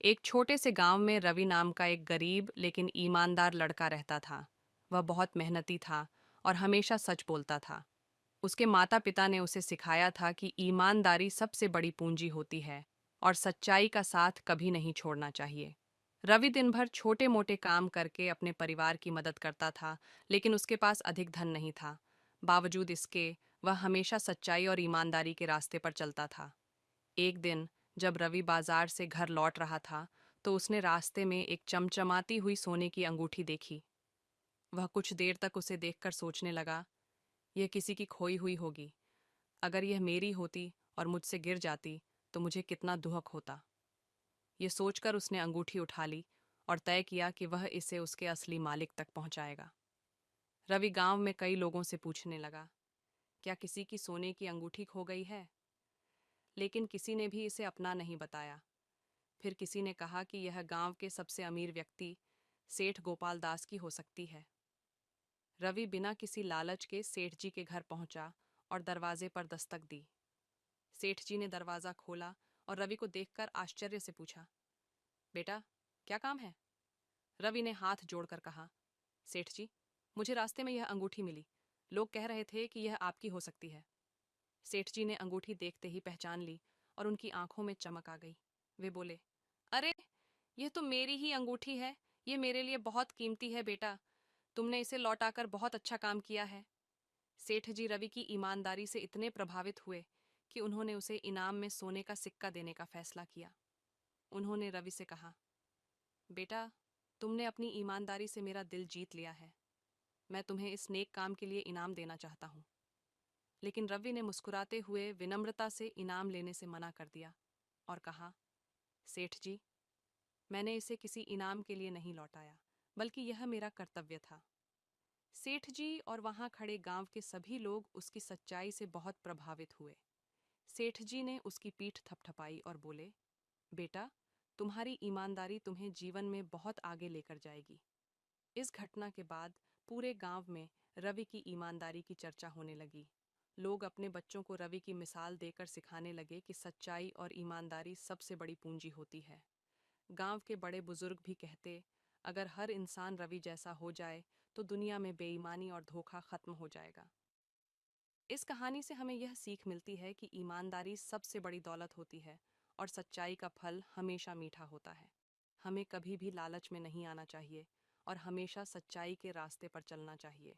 एक छोटे से गांव में रवि नाम का एक गरीब लेकिन ईमानदार लड़का रहता था। वह बहुत मेहनती था और हमेशा सच बोलता था। उसके माता पिता ने उसे सिखाया था कि ईमानदारी सबसे बड़ी पूंजी होती है और सच्चाई का साथ कभी नहीं छोड़ना चाहिए। रवि दिन भर छोटे मोटे काम करके अपने परिवार की मदद करता था, लेकिन उसके पास अधिक धन नहीं था। बावजूद इसके, वह हमेशा सच्चाई और ईमानदारी के रास्ते पर चलता था। एक दिन जब रवि बाजार से घर लौट रहा था, तो उसने रास्ते में एक चमचमाती हुई सोने की अंगूठी देखी। वह कुछ देर तक उसे देखकर सोचने लगा, यह किसी की खोई हुई होगी। अगर यह मेरी होती और मुझसे गिर जाती, तो मुझे कितना दुहक होता। ये सोचकर उसने अंगूठी उठा ली और तय किया कि वह इसे उसके असली मालिक तक पहुंचाएगा। रवि गांव में कई लोगों से पूछने लगा, क्या किसी की सोने की अंगूठी खो गई है? लेकिन किसी ने भी इसे अपना नहीं बताया। फिर किसी ने कहा कि यह गांव के सबसे अमीर व्यक्ति सेठ गोपाल दास की हो सकती है। रवि बिना किसी लालच के सेठ जी के घर पहुंचा और दरवाजे पर दस्तक दी। सेठ जी ने दरवाजा खोला और रवि को देखकर आश्चर्य से पूछा, बेटा, क्या काम है? रवि ने हाथ जोड़कर कहा, सेठ जी, मुझे रास्ते में यह अंगूठी मिली। लोग कह रहे थे कि यह आपकी हो सकती है। सेठ जी ने अंगूठी देखते ही पहचान ली और उनकी आंखों में चमक आ गई। वे बोले, अरे, यह तो मेरी ही अंगूठी है। ये मेरे लिए बहुत कीमती है बेटा। तुमने इसे लौटाकर बहुत अच्छा काम किया है। सेठ जी रवि की ईमानदारी से इतने प्रभावित हुए कि उन्होंने उसे इनाम में सोने का सिक्का देने का फैसला किया। उन्होंने रवि से कहा, बेटा, तुमने अपनी ईमानदारी से मेरा दिल जीत लिया है। मैं तुम्हें इस नेक काम के लिए इनाम देना चाहता हूँ। लेकिन रवि ने मुस्कुराते हुए विनम्रता से इनाम लेने से मना कर दिया और कहा, सेठ जी, मैंने इसे किसी इनाम के लिए नहीं लौटाया, बल्कि यह मेरा कर्तव्य था। सेठ जी और वहां खड़े गांव के सभी लोग उसकी सच्चाई से बहुत प्रभावित हुए। सेठ जी ने उसकी पीठ थपथपाई और बोले, बेटा, तुम्हारी ईमानदारी तुम्हें जीवन में बहुत आगे लेकर जाएगी। इस घटना के बाद पूरे गांव में रवि की ईमानदारी की चर्चा होने लगी। लोग अपने बच्चों को रवि की मिसाल देकर सिखाने लगे कि सच्चाई और ईमानदारी सबसे बड़ी पूंजी होती है। गांव के बड़े बुजुर्ग भी कहते, अगर हर इंसान रवि जैसा हो जाए तो दुनिया में बेईमानी और धोखा खत्म हो जाएगा। इस कहानी से हमें यह सीख मिलती है कि ईमानदारी सबसे बड़ी दौलत होती है और सच्चाई का फल हमेशा मीठा होता है। हमें कभी भी लालच में नहीं आना चाहिए और हमेशा सच्चाई के रास्ते पर चलना चाहिए।